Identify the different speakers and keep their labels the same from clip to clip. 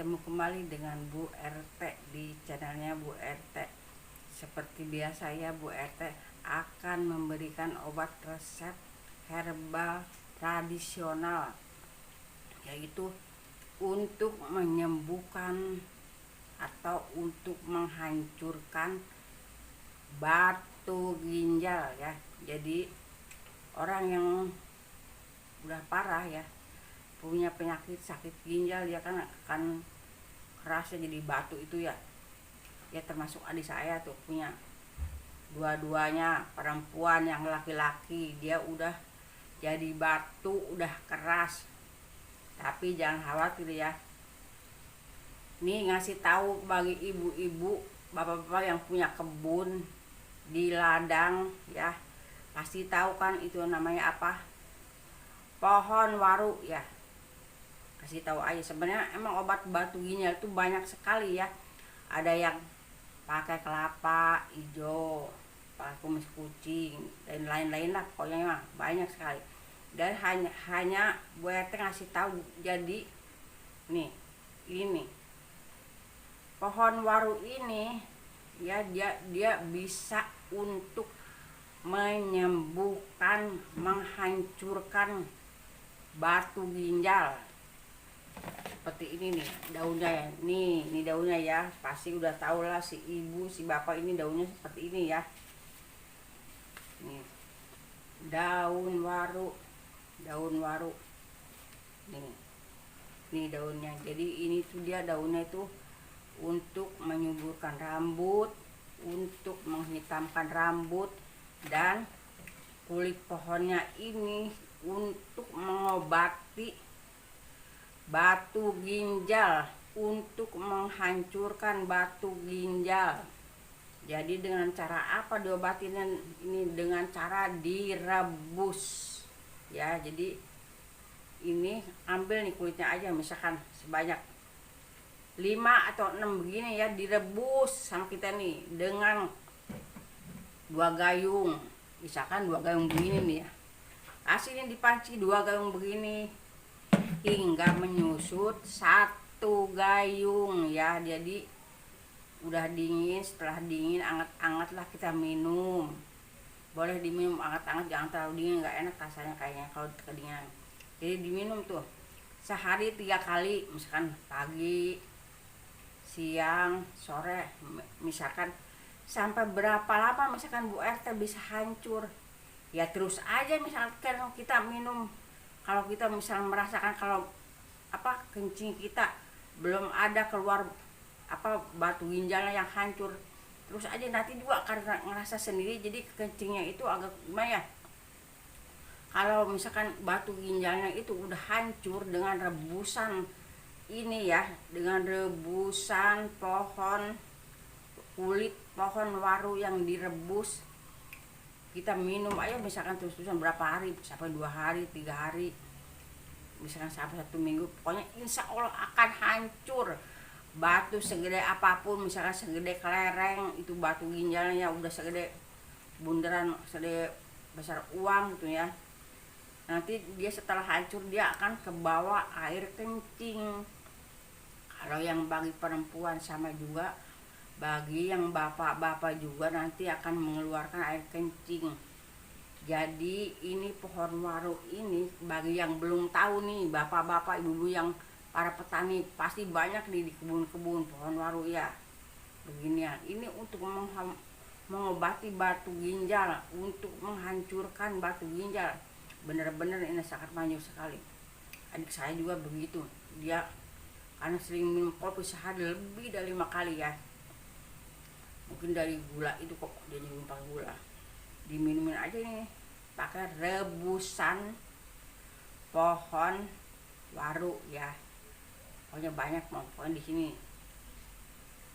Speaker 1: bertemu kembali dengan Bu RT di channelnya Bu RT. Seperti biasa ya, Bu RT akan memberikan obat resep herbal tradisional, yaitu untuk menyembuhkan atau untuk menghancurkan batu ginjal ya. Jadi orang yang udah parah ya, punya penyakit sakit ginjal, dia kan akan kerasnya jadi batu itu ya. Ya termasuk adik saya tuh punya dua-duanya perempuan, yang laki-laki dia udah jadi batu, udah keras. Tapi jangan khawatir ya, nih ngasih tahu bagi ibu-ibu, bapak-bapak yang punya kebun di ladang ya, pasti tahu kan itu namanya apa, pohon waru ya. Kasih tahu aja, sebenarnya emang obat batu ginjal itu banyak sekali ya. Ada yang pakai kelapa hijau, pakai kumis kucing, dan lain-lain lah, pokoknya mah banyak sekali. Dan hanya Bu RT ngasih tahu. Jadi nih, ini pohon waru ini ya, dia bisa untuk menyembuhkan, menghancurkan batu ginjal. Seperti ini nih daunnya ya, nih daunnya ya, pasti udah tahu lah si ibu si bapak, ini daunnya seperti ini ya. Nih daun waru nih daunnya. Jadi ini tuh dia daunnya itu untuk menyuburkan rambut, untuk menghitamkan rambut, dan kulit pohonnya ini untuk mengobati batu ginjal, untuk menghancurkan batu ginjal. Jadi dengan cara apa diobatinnya? Ini dengan cara direbus ya. Jadi ini ambil nih kulitnya aja, misalkan sebanyak 5 atau 6 begini ya, direbus sama kita nih dengan 2 gayung. Misalkan 2 gayung begini nih ya, kasih ini dipanci 2 gayung begini hingga menyusut 1 gayung ya. Jadi udah dingin, setelah dingin anget-anget lah kita minum. Boleh diminum anget-anget, jangan terlalu dingin, nggak enak rasanya kayaknya kalau kedinginan. Jadi diminum tuh sehari 3 kali, misalkan pagi, siang, sore, misalkan sampai berapa lama misalkan Bu RT bisa hancur ya. Terus aja misalkan kita minum, kalau kita misalnya merasakan kalau apa kencing kita belum ada keluar apa batu ginjalnya yang hancur, terus aja nanti juga karena ngerasa sendiri, jadi kencingnya itu agak gimana ya. Kalau misalkan batu ginjalnya itu udah hancur dengan rebusan ini ya, dengan rebusan kulit pohon waru yang direbus, kita minum aja misalkan terus-terusan berapa hari, sampai 2 hari 3 hari, misalkan sampai 1 minggu, pokoknya insya Allah akan hancur. Batu segede apapun, misalkan segede kelereng, itu batu ginjalnya udah segede bundaran, segede besar uang gitu ya. Nanti dia setelah hancur dia akan ke bawah air kencing. Kalau yang bagi perempuan sama juga, bagi yang bapak-bapak juga nanti akan mengeluarkan air kencing. Jadi ini pohon waru ini, bagi yang belum tahu nih, bapak-bapak ibu-ibu yang para petani, pasti banyak di kebun-kebun pohon waru ya. Beginian, ini untuk mengobati batu ginjal, untuk menghancurkan batu ginjal. Bener-bener ini sangat manjur sekali. Adik saya juga begitu, dia karena sering minum kopi sehari lebih dari 5 kali ya. Mungkin dari gula itu kok dia nyumpah gula. Diminumin aja nih pakai rebusan pohon waru ya. Pokoknya banyak pokoknya di sini.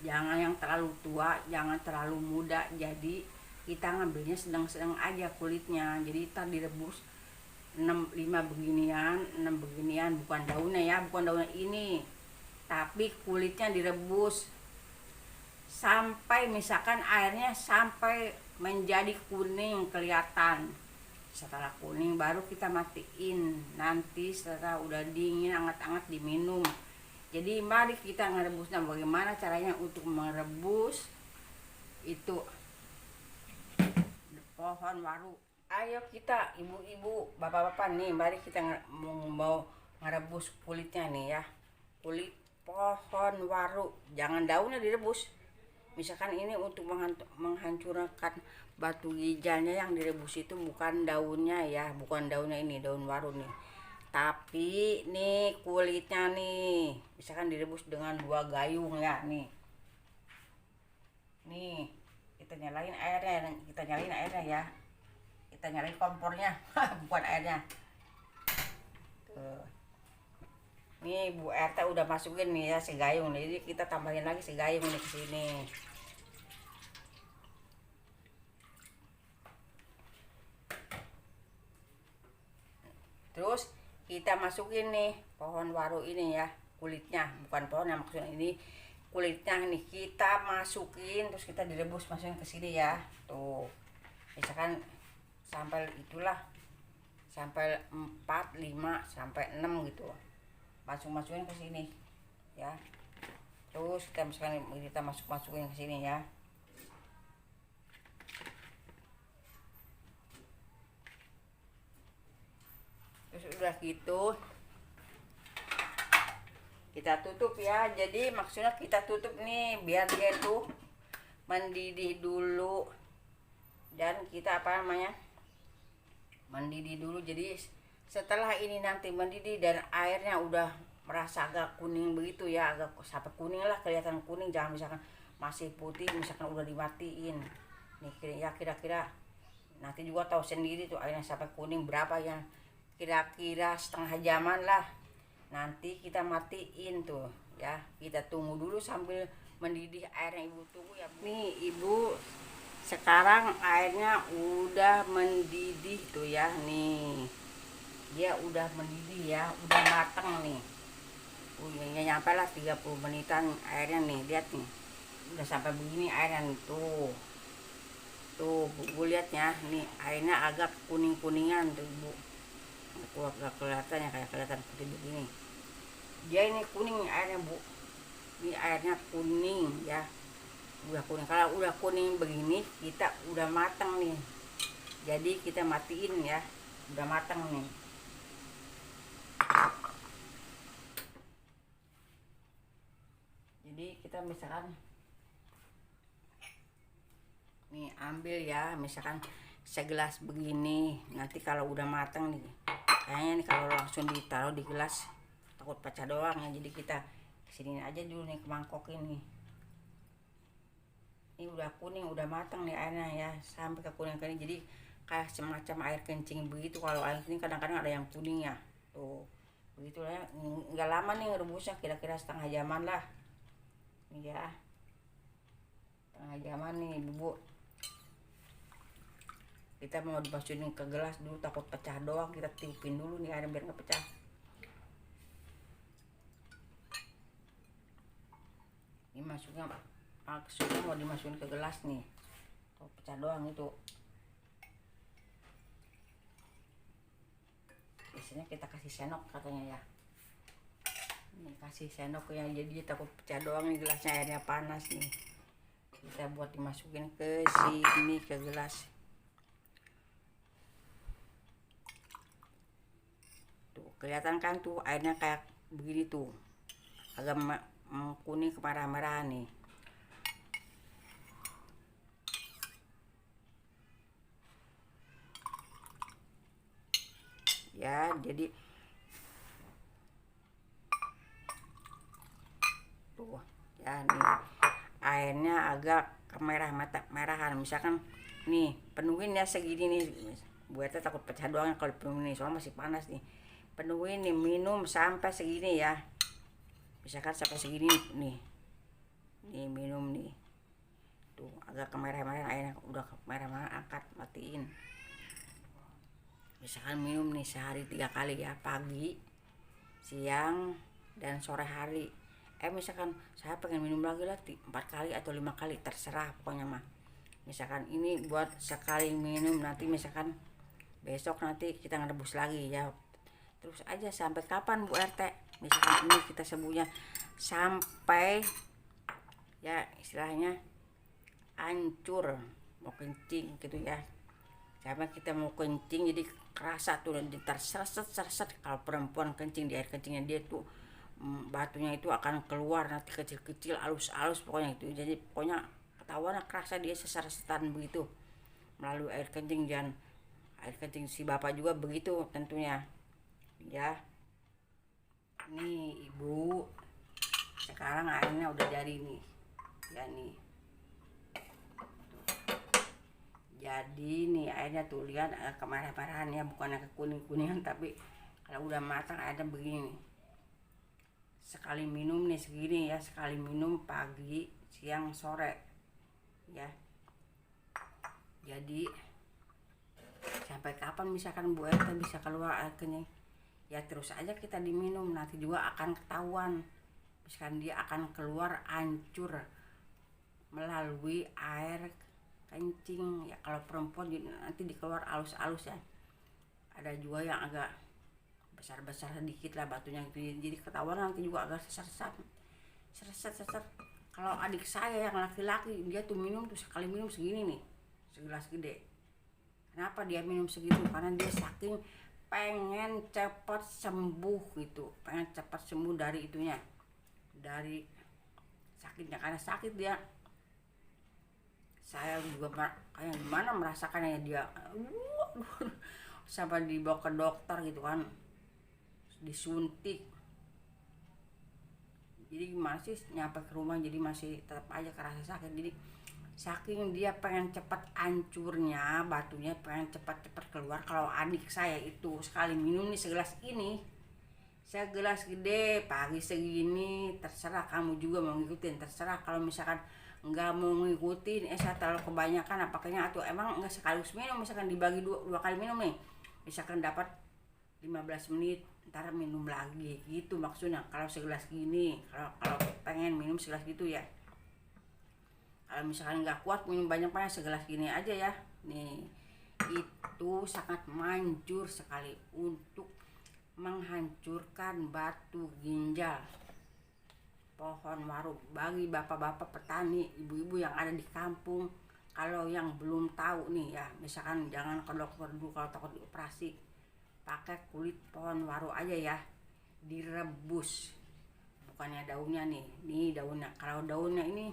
Speaker 1: Jangan yang terlalu tua, jangan terlalu muda. Jadi kita ngambilnya sedang-sedang aja kulitnya. Jadi kita direbus 5 beginian, 6 beginian, bukan daunnya ya, bukan daunnya ini. Tapi kulitnya direbus sampai misalkan airnya sampai menjadi kuning kelihatan. Setelah kuning baru kita matiin. Nanti setelah udah dingin, anget-anget diminum. Jadi mari kita merebusnya. Bagaimana caranya untuk merebus itu pohon waru. Ayo kita ibu-ibu, bapak-bapak nih, mari kita mau merebus kulitnya nih ya. Kulit pohon waru, jangan daunnya direbus. Misalkan ini untuk menghancurkan batu ginjalnya, yang direbus itu bukan daunnya ya, bukan daunnya, ini daun waru nih. Tapi nih kulitnya nih, misalkan direbus dengan 2 gayung ya nih. Nih, kita nyalain airnya ya. Kita nyalain kompornya, bukan airnya. Tuh. Nih Bu RT udah masukin nih ya segayung nih. Jadi kita tambahin lagi segayung nih ke sini. Terus kita masukin nih pohon waru ini ya, kulitnya, bukan pohonnya, maksudnya ini kulitnya nih kita masukin, terus kita direbus, masukin ke sini ya. Tuh. Misalkan sampai itulah, sampai 4, 5, sampai 6 gitu. Masukin ke sini ya. Terus kita masukin ke sini ya. Terus udah gitu kita tutup ya. Jadi maksudnya kita tutup nih biar dia tuh mendidih dulu, dan kita mendidih dulu. Jadi setelah ini nanti mendidih dan airnya udah merasa agak kuning begitu ya, agak sampai kuning lah, kelihatan kuning, jangan misalkan masih putih, misalkan udah dimatiin nih ya. Kira-kira nanti juga tahu sendiri tuh airnya sampai kuning berapa, yang kira-kira setengah jaman lah. Nanti kita matiin tuh ya, kita tunggu dulu sambil mendidih airnya. Ibu tunggu ya Bu. Nih Ibu, sekarang airnya udah mendidih tuh ya. Nih dia udah mendidih ya, udah mateng nih. Nyampe lah 30 menitan airnya nih, lihat nih udah sampai begini airnya nih. Tuh Bu lihat ya, nih airnya agak kuning-kuningan tuh Bu. Agak kelihatan ya, kayak kelihatan putih begini. Dia ini kuning airnya Bu. Ini airnya kuning ya. Udah kuning. Kalau udah kuning begini kita udah matang nih. Jadi kita matiin ya. Udah matang nih. Jadi kita misalkan nih ambil ya, misalkan segelas begini. Nanti kalau udah matang nih, kayaknya nih kalau langsung ditaruh di gelas takut pecah doang ya. Jadi kita kesini aja dulu nih ke mangkok ini. Ini udah kuning, udah matang nih airnya ya, sampai ke kuning-kuning. Jadi kayak semacam air kencing begitu. Kalau air kencing kadang-kadang ada yang kuning ya. Tuh begitu ya. Nggak lama nih ngerebusnya, kira-kira setengah jaman lah nih ya, setengah jaman nih Bu. Kita mau dimasukin ke gelas dulu, takut pecah doang, kita tiupin dulu nih airnya biar nggak pecah. Ini maksudnya mau dimasukin ke gelas nih, takut pecah doang itu. Biasanya kita kasih sendok katanya ya. Ini kasih sendok ya, jadi takut pecah doang nih, gelasnya airnya panas nih. Kita buat dimasukin ke sini, ke gelas. Tuh kelihatan kan tuh airnya kayak begini tuh, agak kuning kemerah-merahan nih. Ya, jadi tuh ya, nih airnya agak kemerah-merahan. Misalkan nih penuhin ya segini nih, buatnya takut pecah doang kalau penuhin nih, soalnya masih panas nih. Penuhin nih, minum sampai segini ya, misalkan sampai segini nih minum nih. Tuh agak kemerah-merahan airnya, udah kemerah-merahan, angkat, matiin. Misalkan minum nih sehari 3 kali ya, pagi, siang, dan sore hari. Misalkan saya pengen minum lagi lah 4 kali atau 5 kali, terserah pokoknya mah. Misalkan ini buat sekali minum, nanti misalkan besok nanti kita ngerebus lagi ya. Terus aja sampai kapan Bu RT. Misalkan ini kita sembuhnya sampai ya istilahnya hancur, mau kencing gitu ya. Sampai kita mau kencing jadi kerasa tuh terserset. Kalau perempuan kencing di air kencingnya dia tuh batunya itu akan keluar nanti kecil-kecil, halus-halus pokoknya itu. Jadi pokoknya ketahuan kerasa dia sesersetan begitu melalui air kencing. Dan air kencing si bapak juga begitu tentunya ya. Nih ibu, sekarang airnya udah jadi nih ya nih. Jadi nih airnya tuh lihat kemerah-merahan ya, bukannya kekuning-kuningan, tapi kalau udah matang airnya begini. Sekali minum nih segini ya, sekali minum pagi, siang, sore ya. Jadi sampai kapan misalkan Bu RT bisa keluar air kencing? Ya terus aja kita diminum, nanti juga akan ketahuan. Misalkan dia akan keluar hancur melalui air kencing ya. Kalau perempuan nanti dikeluar halus-halus ya. Ada juga yang agak besar-besar sedikit lah batunya gitu. Jadi ketahuan nanti juga agak seset. Kalau adik saya yang laki-laki, dia tuh minum tuh sekali minum segini nih, segelas gede. Kenapa dia minum segitu? Karena dia saking pengen cepat sembuh gitu, pengen cepat sembuh dari itunya, dari sakitnya. Karena sakit dia, saya juga kayak gimana merasakannya dia sampai dibawa ke dokter gitu kan, disuntik. Jadi masih nyampe ke rumah jadi masih tetap aja kerasa sakit. Jadi saking dia pengen cepat hancurnya batunya, pengen cepat-cepat keluar. Kalau adik saya itu sekali minum nih segelas ini, segelas gede pagi segini, terserah kamu juga mau ngikutin, terserah. Kalau misalkan nggak mau ngikutin, saya terlalu kebanyakan apakahnya, atau emang nggak sekaligus minum, misalkan dibagi dua kali minum nih, misalkan dapat 15 menit ntar minum lagi gitu maksudnya. Kalau segelas gini, kalau pengen minum segelas gitu ya. Kalau misalkan nggak kuat minum banyak-banyak, segelas gini aja ya. Nih itu sangat manjur sekali untuk menghancurkan batu ginjal pohon waru. Bagi bapak-bapak petani, ibu-ibu yang ada di kampung, kalau yang belum tahu nih ya, misalkan jangan ke dokter dulu kalau takut dioperasi. Pakai kulit pohon waru aja ya, direbus, bukannya daunnya nih daunnya. Kalau daunnya ini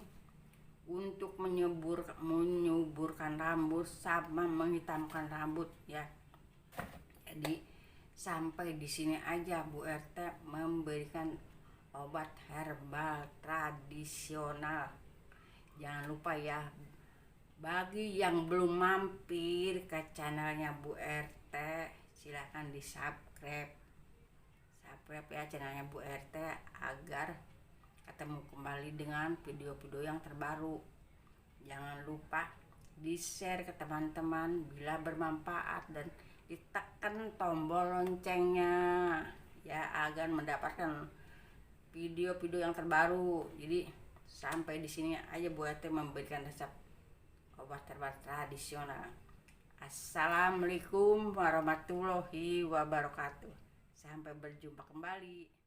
Speaker 1: untuk menyuburkan rambut sama menghitamkan rambut ya. Jadi sampai di sini aja Bu RT memberikan obat herbal tradisional. Jangan lupa ya, bagi yang belum mampir ke channelnya Bu RT, silahkan di subscribe ya channelnya Bu RT agar ketemu kembali dengan video-video yang terbaru. Jangan lupa di share ke teman-teman bila bermanfaat, dan ditekan tombol loncengnya ya agar mendapatkan video-video yang terbaru. Jadi sampai di sini aja Bu RT memberikan resep obat herbal tradisional. Assalamualaikum warahmatullahi wabarakatuh. Sampai berjumpa kembali.